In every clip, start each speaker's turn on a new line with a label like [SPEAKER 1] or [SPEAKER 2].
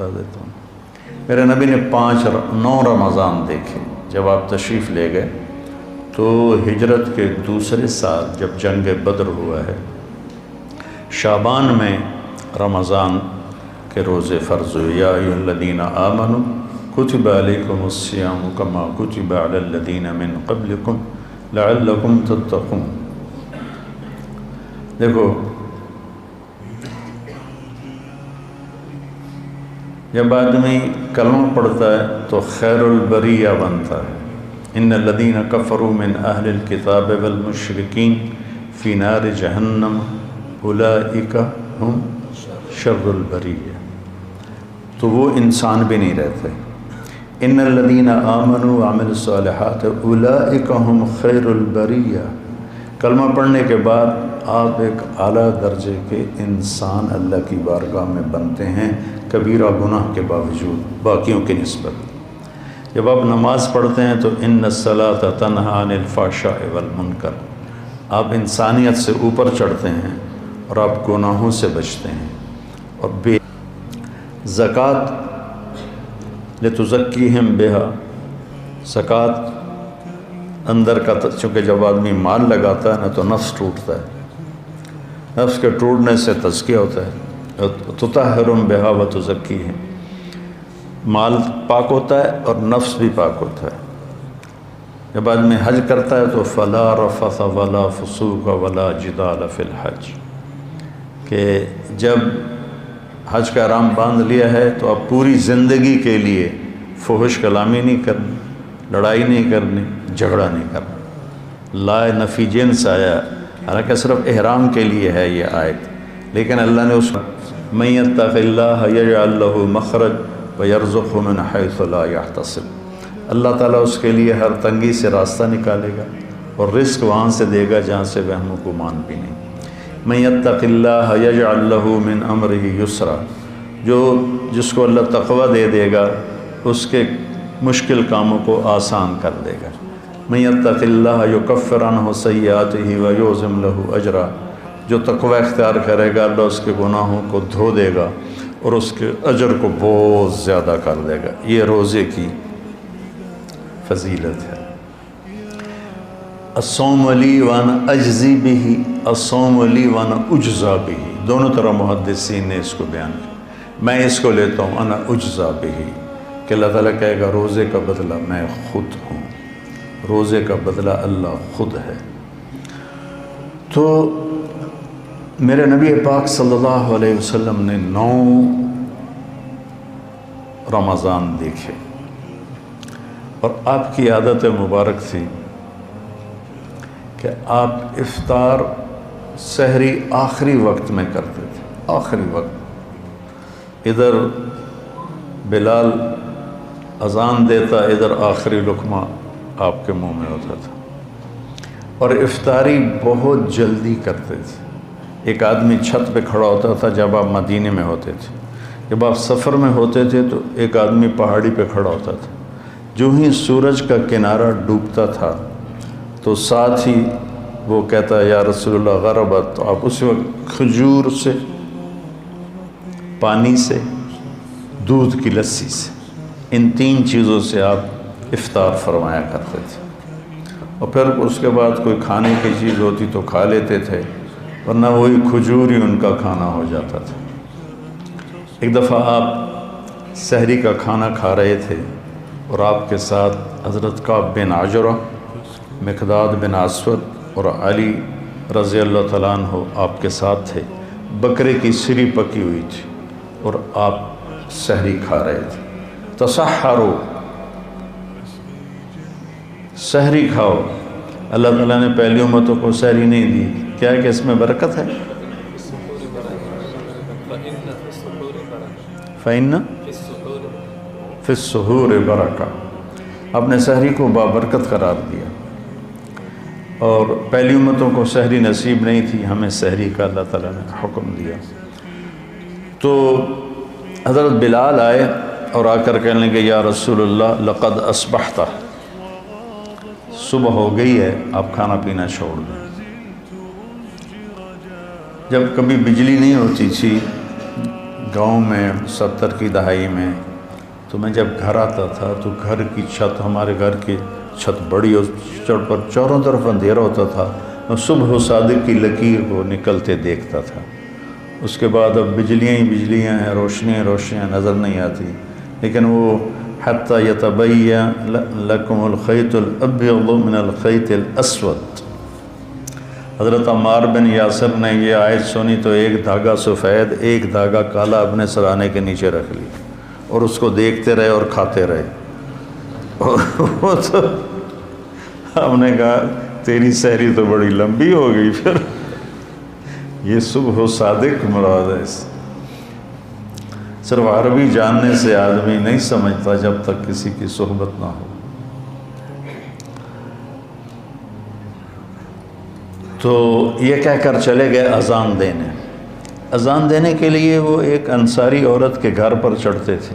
[SPEAKER 1] بتا دیتا ہوں۔ میرے نبی نے 9 رمضان دیکھے جب آپ تشریف لے گئے، تو ہجرت کے دوسرے سال جب جنگ بدر ہوا ہے، شعبان میں رمضان کے روزے فرض ہوئے۔ یا ایھا الذین آمنوا کتب علیکم الصیام کما کتب علی الذین من قبلکم لعلکم تتقون۔ دیکھو، جب آدمی کلمہ پڑھتا ہے تو خیر البریہ بنتا ہے۔ ان الذین کفروا من اہل الکتاب والمشرکین فی نار جہنم اولئک ہم شر البریہ، تو وہ انسان بھی نہیں رہتے۔ ان الذین آمنوا وعملوا الصالحات اولئک ہم خیر البریہ، کلمہ پڑھنے کے بعد آپ ایک اعلیٰ درجے کے انسان اللہ کی بارگاہ میں بنتے ہیں، کبیرہ گناہ کے باوجود باقیوں کی نسبت۔ جب آپ نماز پڑھتے ہیں تو ان الصلاۃ تنہی عن الفحشاء والمنکر، آپ انسانیت سے اوپر چڑھتے ہیں اور آپ گناہوں سے بچتے ہیں۔ اور زکوٰۃ لتزکیہم بہا، زکوٰۃ اندر کا، چونکہ جب آدمی مال لگاتا ہے نا تو نفس ٹوٹتا ہے، نفس کے ٹوٹنے سے تزکیہ ہوتا ہے۔ تطہرہم بہا وتزکیہم، مال پاک ہوتا ہے اور نفس بھی پاک ہوتا ہے۔ جب آدمی حج کرتا ہے تو فلا رفث ولا فسوق ولا جدال فی الحج، کہ جب حج کا احرام باندھ لیا ہے تو اب پوری زندگی کے لیے فحش کلامی نہیں کرنی، لڑائی نہیں کرنی، جھگڑا نہیں کرنا۔ لا نفی جنس آیا، حالانکہ صرف احرام کے لیے ہے یہ آیت، لیکن اللہ نے اس من یتق اللہ یجعل لہ مخرج وَيَرْزُقْهُ مِنْ حَيْثُ لَا يَحْتَسِبُ، اللہ تعالیٰ اس کے لیے ہر تنگی سے راستہ نکالے گا اور رزق وہاں سے دے گا جہاں سے وہم و گمان بھی نہیں۔ مَن يَتَّقِ اللَّهَ يَجْعَلْ لَهُ مِنْ أَمْرِهِ يُسْرًا، جس کو اللہ تقوی دے گا اس کے مشکل کاموں کو آسان کر دے گا۔ مَن يَتَّقِ اللَّهَ يُكَفِّرْ عَنْهُ سَيِّئَاتِهِ وَيُعْظِمْ لَهُ أَجْرًا، جو تقوی اختیار کرے گا اللہ اس کے گناہوں کو دھو دے گا اور اس کے اجر کو بہت زیادہ کر دے گا۔ یہ روزے کی فضیلت ہے۔ الصوم لی وانا اجزی بہ، الصوم لی وانا اجزا بہ، دونوں طرح محدثین نے اس کو بیان کیا۔ میں اس کو لیتا ہوں انا اجزا بہ، کہ اللہ تعالیٰ کہے گا روزے کا بدلہ میں خود ہوں، روزے کا بدلہ اللہ خود ہے۔ تو میرے نبی پاک صلی اللہ علیہ وسلم نے 9 رمضان دیکھے، اور آپ کی عادت مبارک تھی کہ آپ افطار سحری آخری وقت میں کرتے تھے، آخری وقت، ادھر بلال اذان دیتا، ادھر آخری لقمہ آپ کے منہ میں ہوتا تھا، اور افطاری بہت جلدی کرتے تھے۔ ایک آدمی چھت پہ کھڑا ہوتا تھا جب آپ مدینے میں ہوتے تھے، جب آپ سفر میں ہوتے تھے تو ایک آدمی پہاڑی پہ کھڑا ہوتا تھا، جو ہی سورج کا کنارہ ڈوبتا تھا تو ساتھ ہی وہ کہتا یا رسول اللہ غربت، تو آپ اسی وقت کھجور سے، پانی سے، دودھ کی لسی سے، ان 3 چیزوں سے آپ افطار فرمایا کرتے تھے، اور پھر اس کے بعد کوئی کھانے کی چیز ہوتی تو کھا لیتے تھے، ورنہ وہی کھجور ہی ان کا کھانا ہو جاتا تھا۔ ایک دفعہ آپ سحری کا کھانا کھا رہے تھے اور آپ کے ساتھ حضرت کعب بن عجرہ، مقداد بن اسود اور علی رضی اللہ تعالیٰ عنہ آپ کے ساتھ تھے۔ بکرے کی سری پکی ہوئی تھی اور آپ سحری کھا رہے تھے۔ تسحروا، سحری کھاؤ، اللہ تعالیٰ نے پہلی امتوں کو سحری نہیں دی، کیا ہے کہ اس میں برکت ہے؟ فَإِنَّ فِي السُّحُورِ بَرَكَةٌ، آپ نے سحری کو بابرکت قرار دیا، اور پہلی امتوں کو سحری نصیب نہیں تھی، ہمیں سحری کا اللہ تعالیٰ نے حکم دیا۔ تو حضرت بلال آئے اور آ کر کہنے لگے یا رسول اللہ لقد اصبحت، صبح ہو گئی ہے، آپ کھانا پینا چھوڑ دیں۔ جب کبھی بجلی نہیں ہوتی تھی، گاؤں میں 70 کی دہائی میں، تو میں جب گھر آتا تھا تو گھر کی چھت، ہمارے گھر کی چھت بڑی، اس چھت پر چاروں طرف اندھیرا ہوتا تھا، میں صبح و صادق کی لکیر کو نکلتے دیکھتا تھا۔ اس کے بعد اب بجلیاں ہی بجلیاں ہیں، روشنیاں روشنیاں نظر نہیں آتی، لیکن وہ حتی یتبین لکم الخیط الابیض من الخیط الاسود، حضرت عمار بن یاسر نے یہ آیت سنی تو ایک دھاگا سفید ایک دھاگا کالا اپنے سرانے کے نیچے رکھ لی اور اس کو دیکھتے رہے اور کھاتے رہے۔ وہ تو ہم نے کہا تیری سحری تو بڑی لمبی ہو گئی، پھر یہ صبح و صادق مراد ہے۔ صرف عربی جاننے سے آدمی نہیں سمجھتا جب تک کسی کی صحبت نہ ہو۔ تو یہ کہہ کر چلے گئے اذان دینے۔ اذان دینے کے لیے وہ ایک انصاری عورت کے گھر پر چڑھتے تھے،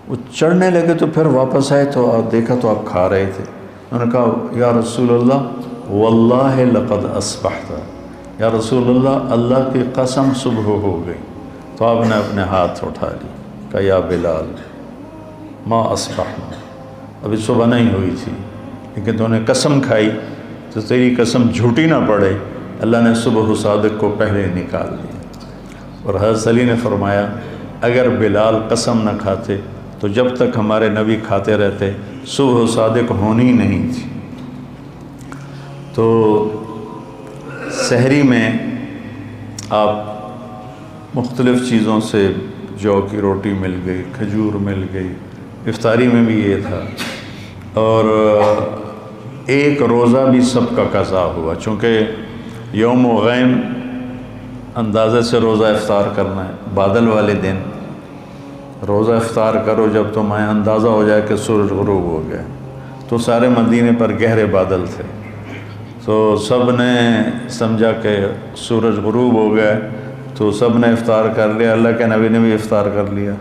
[SPEAKER 1] وہ چڑھنے لگے تو پھر واپس آئے تو دیکھا تو آپ کھا رہے تھے۔ انہوں نے کہا یا رسول اللہ واللہ لقد اصبحت، یا رسول اللہ اللہ کی قسم صبح ہو گئی۔ تو آپ نے اپنے ہاتھ اٹھا لی، کہا یا بلال ما اصبحنا، ابھی صبح نہیں ہوئی تھی لیکن تو نے قسم کھائی تو تیری قسم جھوٹی نہ پڑے، اللہ نے صبح و صادق کو پہلے نکال لیا۔ اور حضرت علی نے فرمایا اگر بلال قسم نہ کھاتے تو جب تک ہمارے نبی کھاتے رہتے صبح و صادق ہونی نہیں تھی۔ تو سحری میں آپ مختلف چیزوں سے، جو کی روٹی مل گئی، کھجور مل گئی، افطاری میں بھی یہ تھا، اور ایک روزہ بھی سب کا قضا ہوا، چونکہ یوم غیم اندازے سے روزہ افطار کرنا ہے، بادل والے دن روزہ افطار کرو جب تمہیں اندازہ ہو جائے کہ سورج غروب ہو گیا۔ تو سارے مدینے پر گہرے بادل تھے، تو سب نے سمجھا کہ سورج غروب ہو گیا، تو سب نے افطار کر لیا، اللہ کے نبی نے بھی افطار کر لیا۔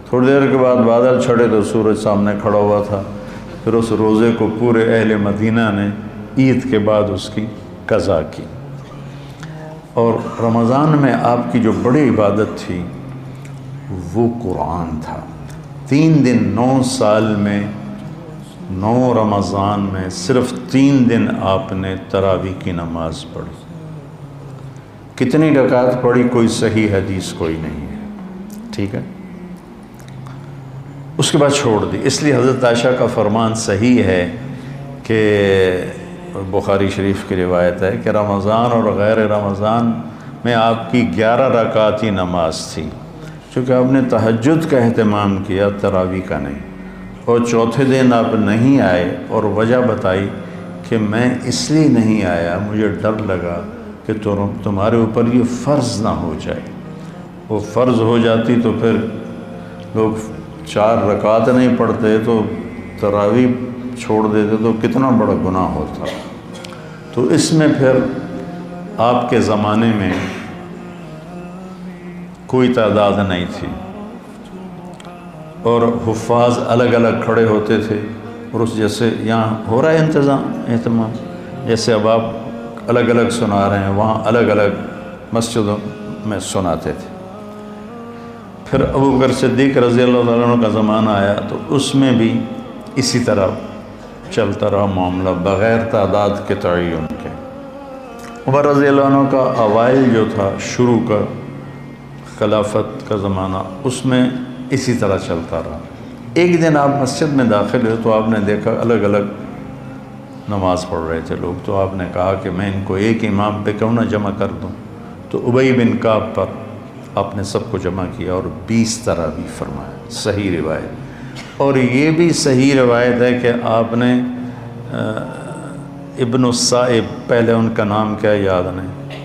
[SPEAKER 1] تھوڑی دیر کے بعد بادل چھڑے تو سورج سامنے کھڑا ہوا تھا، پھر اس روزے کو پورے اہل مدینہ نے عید کے بعد اس کی قضا کی۔ اور رمضان میں آپ کی جو بڑی عبادت تھی وہ قرآن تھا۔ 3 دن 9 سال میں 9 رمضان میں صرف 3 دن آپ نے تراویح کی نماز پڑھی۔ کتنی رکعت پڑھی کوئی صحیح حدیث کوئی نہیں ہے، ٹھیک ہے، اس کے بعد چھوڑ دی۔ اس لیے حضرت عائشہ کا فرمان صحیح ہے کہ بخاری شریف کی روایت ہے کہ رمضان اور غیر رمضان میں آپ کی 11 رکعت ہی نماز تھی، چونکہ آپ نے تہجد کا اہتمام کیا، تراویح کا نہیں۔ اور چوتھے دن آپ نہیں آئے اور وجہ بتائی کہ میں اس لیے نہیں آیا، مجھے ڈر لگا کہ تمہارے اوپر یہ فرض نہ ہو جائے، وہ فرض ہو جاتی تو پھر لوگ 4 رکعت نہیں پڑھتے تو تراویح چھوڑ دیتے تو کتنا بڑا گناہ ہوتا۔ تو اس میں پھر آپ کے زمانے میں کوئی تعداد نہیں تھی اور حفاظ الگ الگ کھڑے ہوتے تھے، اور اس جیسے یہاں ہو رہا ہے اہتمام، جیسے اب آپ الگ الگ سنا رہے ہیں، وہاں الگ الگ مسجدوں میں سناتے تھے۔ پھر ابوبکر صدیق رضی اللہ تعالیٰ عنہ کا زمانہ آیا تو اس میں بھی اسی طرح چلتا رہا معاملہ بغیر تعداد کے تعین کے۔ عمر رضی اللہ عنہ کا اوائل جو تھا، شروع کا خلافت کا زمانہ، اس میں اسی طرح چلتا رہا۔ ایک دن آپ مسجد میں داخل ہوئے تو آپ نے دیکھا الگ الگ نماز پڑھ رہے تھے لوگ، تو آپ نے کہا کہ میں ان کو ایک امام پہ کیوں نہ جمع کر دوں، تو ابی بن کعب پر آپ نے سب کو جمع کیا اور 20 تراویح فرمایا، صحیح روایت۔ اور یہ بھی صحیح روایت ہے کہ آپ نے ابن السائب، پہلے ان کا نام کیا یاد نہیں،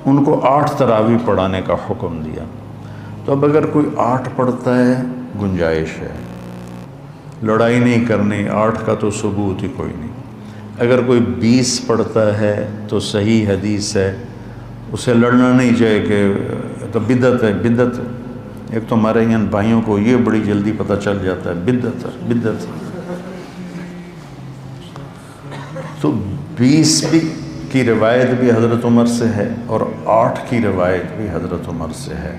[SPEAKER 1] ان کو 8 تراویح پڑھانے کا حکم دیا۔ تو اب اگر کوئی 8 پڑھتا ہے گنجائش ہے، لڑائی نہیں کرنی، 8 کا تو ثبوت ہی کوئی نہیں۔ اگر کوئی 20 پڑھتا ہے تو صحیح حدیث ہے، اسے لڑنا نہیں چاہیے کہ تو بدعت ہے، بدعت۔ ایک تو ہمارے یہاں بھائیوں کو یہ بڑی جلدی پتہ چل جاتا ہے بدعت ہے، بدعت۔ تو 20 بھی کی روایت بھی حضرت عمر سے ہے اور 8 کی روایت بھی حضرت عمر سے ہے،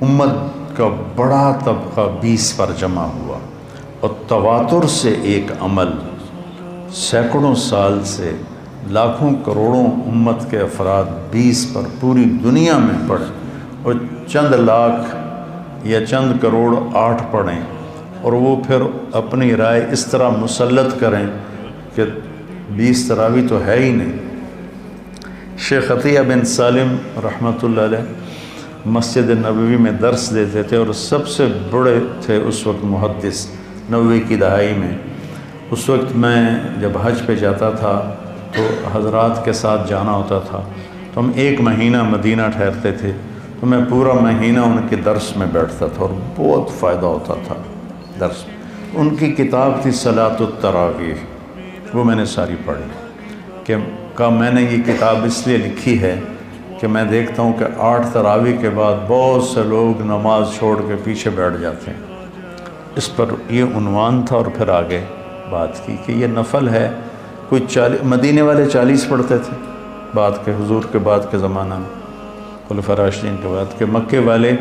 [SPEAKER 1] امت کا بڑا طبقہ 20 پر جمع ہوا، اور تواتر سے ایک عمل سینکڑوں سال سے لاکھوں کروڑوں امت کے افراد 20 پر پوری دنیا میں پڑھیں، اور چند لاکھ یا چند کروڑ 8 پڑھیں، اور وہ پھر اپنی رائے اس طرح مسلط کریں کہ 20 تراویح تو ہے ہی نہیں۔ شیخ عطیہ بن سالم رحمۃ اللہ علیہ مسجد نبوی میں درس دیتے تھے، اور سب سے بڑے تھے اس وقت محدث 90 کی دہائی میں۔ اس وقت میں جب حج پہ جاتا تھا تو حضرات کے ساتھ جانا ہوتا تھا، تو ہم 1 مہینہ مدینہ ٹھہرتے تھے، تو میں پورا مہینہ ان کے درس میں بیٹھتا تھا، اور بہت فائدہ ہوتا تھا درس میں۔ ان کی کتاب تھی صلاۃ التراویح، وہ میں نے ساری پڑھی کہ میں نے یہ کتاب اس لیے لکھی ہے کہ میں دیکھتا ہوں کہ 8 تراویح کے بعد بہت سے لوگ نماز چھوڑ کے پیچھے بیٹھ جاتے ہیں۔ اس پر یہ عنوان تھا، اور پھر آگے بات کی کہ یہ نفل ہے۔ کوئی مدینے والے 40 پڑھتے تھے بعد کے، حضور کے بعد کے زمانہ میں، خلفاء راشدین کے بعد، کہ مکے والے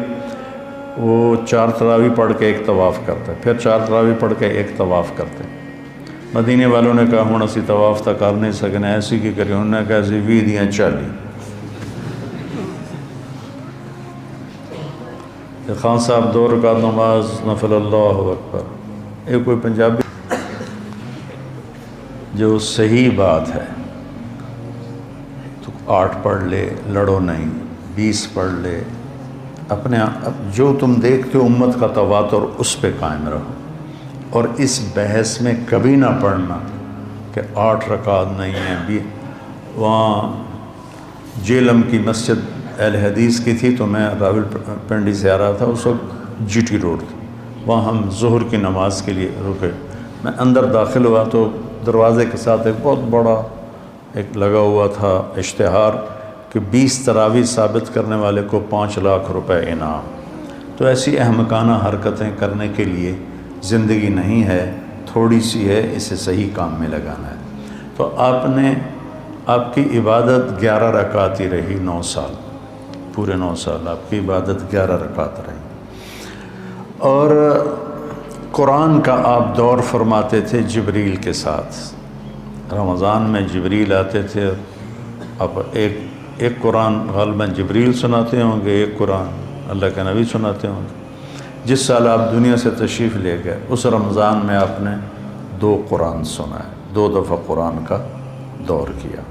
[SPEAKER 1] وہ 4 تراویح پڑھ کے ایک طواف کرتے، پھر 4 تراویح پڑھ کے ایک طواف کرتے۔ مدینے والوں نے کہا ہوں اسی طواف تک کر نہیں سکنے، ایسی کی کری، انہوں نے کہا اسی 20 دیاں 40۔ خان صاحب 2 رکعت نماز نفل، اللہ اکبر۔ یہ کوئی پنجابی جو صحیح بات ہے تو 8 پڑھ لے، لڑو نہیں، 20 پڑھ لے، اپنے جو تم دیکھتے ہو امت کا تواتر اس پہ قائم رہو، اور اس بحث میں کبھی نہ پڑھنا کہ 8 رکعت نہیں ہیں۔ وہاں جیلم کی مسجد اہل حدیث کی تھی، تو میں راول پنڈی سے آ رہا تھا، اس وقت جی ٹی روڈ تھی، وہاں ہم ظہر کی نماز کے لیے رکے۔ میں اندر داخل ہوا تو دروازے کے ساتھ ایک بہت بڑا ایک لگا ہوا تھا اشتہار کہ 20 تراویح ثابت کرنے والے کو 5 لاکھ روپے انعام۔ تو ایسی احمقانہ حرکتیں کرنے کے لیے زندگی نہیں ہے، تھوڑی سی ہے، اسے صحیح کام میں لگانا ہے۔ تو آپ کی عبادت 11 رکعت ہی رہی 9 سال، پورے 9 سال آپ کی عبادت 11 رکعت رہی۔ اور قرآن کا آپ دور فرماتے تھے جبریل کے ساتھ۔ رمضان میں جبریل آتے تھے، آپ ایک قرآن غالباً جبریل سناتے ہوں گے، ایک قرآن اللہ کے نبی سناتے ہوں گے۔ جس سال آپ دنیا سے تشریف لے گئے اس رمضان میں آپ نے 2 قرآن سنائے، 2 دفعہ قرآن کا دور کیا۔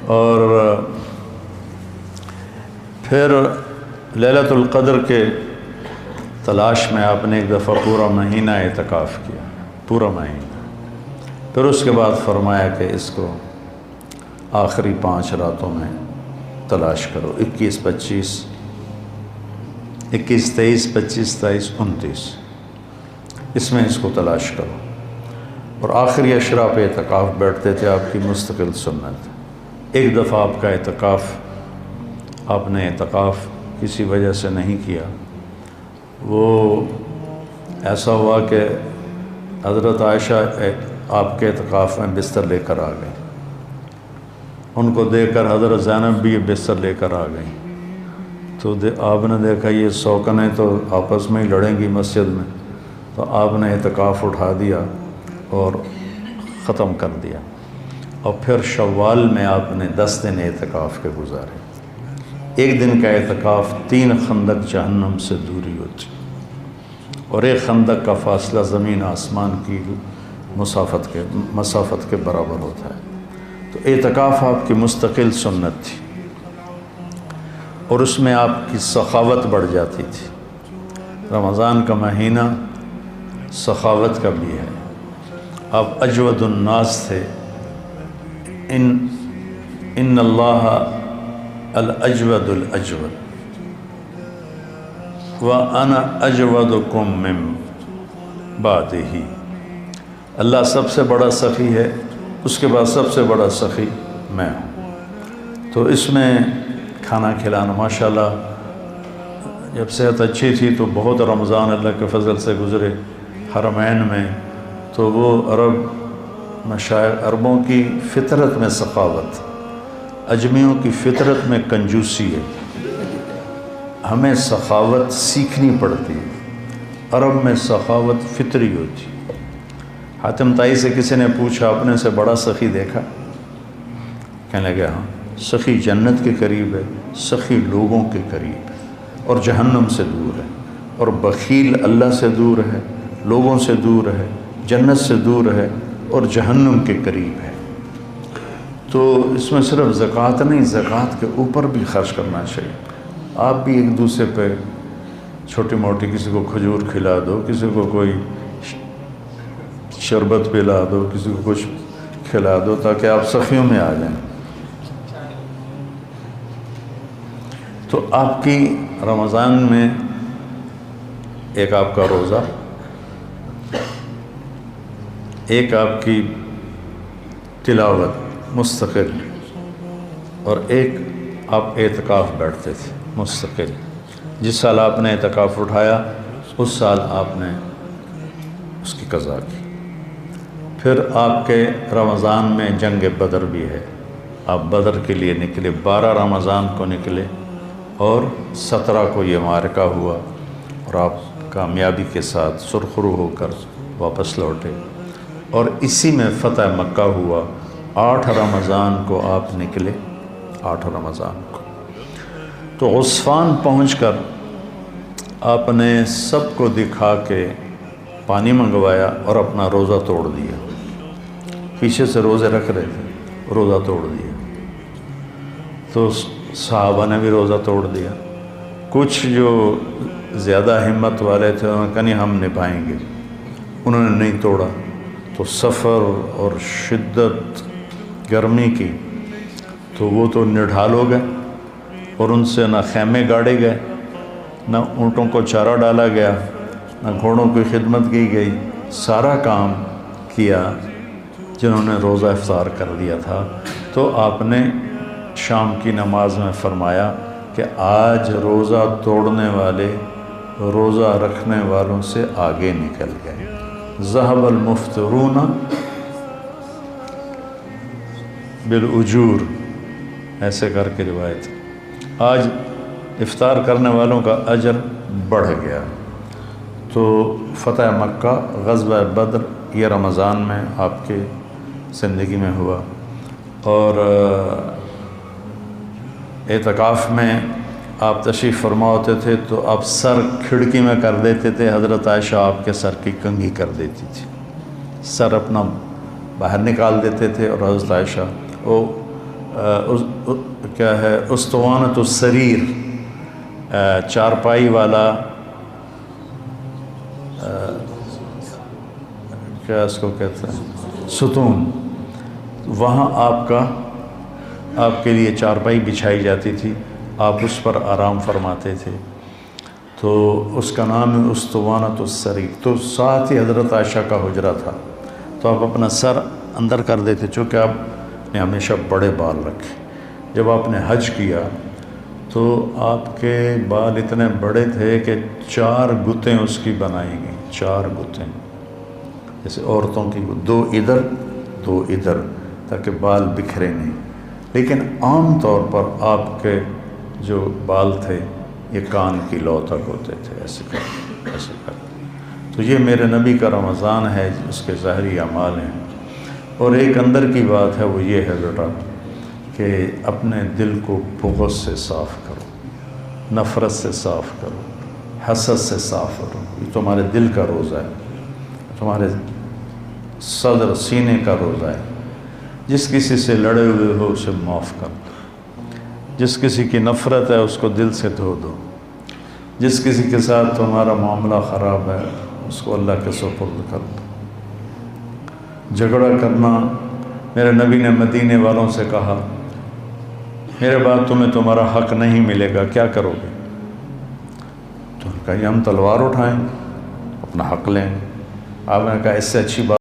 [SPEAKER 1] اور پھر لیلۃ القدر کے تلاش میں آپ نے ایک دفعہ پورا مہینہ اعتکاف کیا، پورا مہینہ۔ پھر اس کے بعد فرمایا کہ اس کو آخری 5 راتوں میں تلاش کرو، 21، 25، 21، 23، 25، 27، 29، اس میں اس کو تلاش کرو۔ اور آخری اشرا پہ اعتکاف بیٹھتے تھے، آپ کی مستقل سنت۔ ایک دفعہ آپ کا آپ نے اعتکاف کسی وجہ سے نہیں کیا، وہ ایسا ہوا کہ حضرت عائشہ آپ کے اعتکاف میں بستر لے کر آ گئی، ان کو دیکھ کر حضرت زینب بھی بستر لے کر آ گئی۔ تو آپ نے دیکھا یہ سوکنیں تو آپس میں ہی لڑیں گی مسجد میں، تو آپ نے اعتکاف اٹھا دیا اور ختم کر دیا۔ اور پھر شوال میں آپ نے 10 دن اعتکاف کے گزارے۔ ایک دن کا اعتکاف 3 خندق جہنم سے دوری ہوتی، اور ایک خندق کا فاصلہ زمین آسمان کی مسافت کے برابر ہوتا ہے۔ تو اعتکاف آپ کی مستقل سنت تھی، اور اس میں آپ کی سخاوت بڑھ جاتی تھی۔ رمضان کا مہینہ سخاوت کا بھی ہے، آپ اجود الناس تھے۔ ان اللہ الاجود الاجود وانا اجودکم من بعدہ، اللہ سب سے بڑا سخی ہے، اس کے بعد سب سے بڑا سخی میں ہوں۔ تو اس میں کھانا کھلانا ماشاءاللہ، جب صحت اچھی تھی تو بہت رمضان اللہ کے فضل سے گزرے حرمین میں، تو وہ عربوں کی فطرت میں سخاوت، اجمیوں کی فطرت میں کنجوسی ہے۔ ہمیں سخاوت سیکھنی پڑتی ہے۔ عرب میں سخاوت فطری ہوتی ہے۔ حاتم طائی سے کسی نے پوچھا اپنے سے بڑا سخی دیکھا؟ کہنے لگا ہاں، سخی جنت کے قریب ہے، سخی لوگوں کے قریب ہے اور جہنم سے دور ہے، اور بخیل اللہ سے دور ہے، لوگوں سے دور ہے، جنت سے دور ہے اور جہنم کے قریب ہے۔ تو اس میں صرف زکوٰۃ نہیں، زکوٰۃ کے اوپر بھی خرچ کرنا چاہیے۔ آپ بھی ایک دوسرے پہ چھوٹی موٹی، کسی کو کھجور کھلا دو، کسی کو کوئی شربت پلا دو، کسی کو کچھ کھلا دو، تاکہ آپ سخیوں میں آ جائیں۔ تو آپ کی رمضان میں ایک آپ کا روزہ، ایک آپ کی تلاوت مستقل، اور ایک آپ اعتکاف بیٹھتے تھے مستقل۔ جس سال آپ نے اعتکاف اٹھایا اس سال آپ نے اس کی قضا کی۔ پھر آپ کے رمضان میں جنگ بدر بھی ہے، آپ بدر کے لیے نکلے، 12 رمضان کو نکلے اور 17 کو یہ معرکہ ہوا اور آپ کامیابی کے ساتھ سرخرو ہو کر واپس لوٹے، اور اسی میں فتح مکہ ہوا۔ 8 رمضان کو آپ نکلے، 8 رمضان کو۔ تو عصفان پہنچ کر آپ نے سب کو دکھا کے پانی منگوایا اور اپنا روزہ توڑ دیا۔ پیچھے سے روزے رکھ رہے تھے، روزہ توڑ دیا۔ تو صحابہ نے بھی روزہ توڑ دیا۔ کچھ جو زیادہ ہمت والے تھے انہوں نے کہا نہیں ہم نبھائیں گے، انہوں نے نہیں توڑا۔ تو سفر اور شدت گرمی کی، تو وہ تو نڈھال ہو گئے، اور ان سے نہ خیمے گاڑے گئے، نہ اونٹوں کو چارہ ڈالا گیا، نہ گھوڑوں کی خدمت کی گئی۔ سارا کام کیا جنہوں نے روزہ افطار کر دیا تھا۔ تو آپ نے شام کی نماز میں فرمایا کہ آج روزہ توڑنے والے روزہ رکھنے والوں سے آگے نکل گئے۔ ذہب المفطرون بالاجور، ایسے کر کے روایت، آج افطار کرنے والوں کا اجر بڑھ گیا۔ تو فتح مکہ، غزوہ بدر، یہ رمضان میں آپ کے زندگی میں ہوا۔ اور اعتکاف میں آپ تشریف فرما ہوتے تھے تو آپ سر کھڑکی میں کر دیتے تھے، حضرت عائشہ آپ کے سر کی کنگھی کر دیتی تھی، سر اپنا باہر نکال دیتے تھے، اور حضرت عائشہ وہ کیا ہے، اسطوانۃ السریر، چارپائی والا، کیا اس کو کہتے ہیں، ستون، وہاں آپ کے لیے چارپائی بچھائی جاتی تھی، آپ اس پر آرام فرماتے تھے، تو اس کا نام ہے اسطوانۃ السریر۔ تو ساتھ ہی حضرت عائشہ کا حجرہ تھا، تو آپ اپنا سر اندر کر دیتے، چونکہ آپ نے ہمیشہ بڑے بال رکھے۔ جب آپ نے حج کیا تو آپ کے بال اتنے بڑے تھے کہ 4 گتیں اس کی بنائی گئیں، 4 گتیں، جیسے عورتوں کی 2 ادھر 2 ادھر، تاکہ بال بکھرے نہیں۔ لیکن عام طور پر آپ کے جو بال تھے یہ کان کی لو تک ہوتے تھے، ایسے کر۔ تو یہ میرے نبی کا رمضان ہے، اس کے ظاہری اعمال ہیں۔ اور ایک اندر کی بات ہے، وہ یہ ہے بیٹا کہ اپنے دل کو بغض سے صاف کرو، نفرت سے صاف کرو، حسد سے صاف کرو۔ یہ تمہارے دل کا روزہ ہے، تمہارے صدر سینے کا روزہ ہے۔ جس کسی سے لڑے ہوئے ہو اسے معاف کر دو، جس کسی کی نفرت ہے اس کو دل سے دھو دو، جس کسی کے ساتھ تمہارا معاملہ خراب ہے اس کو اللہ کے سپرد کر دو۔ جھگڑا کرنا، میرے نبی نے مدینے والوں سے کہا میرے بعد تمہیں تمہارا حق نہیں ملے گا، کیا کرو گے؟ تو انہوں نے کہا ہم تلوار اٹھائیں، اپنا حق لیں۔ آپ نے کہا اس سے اچھی بات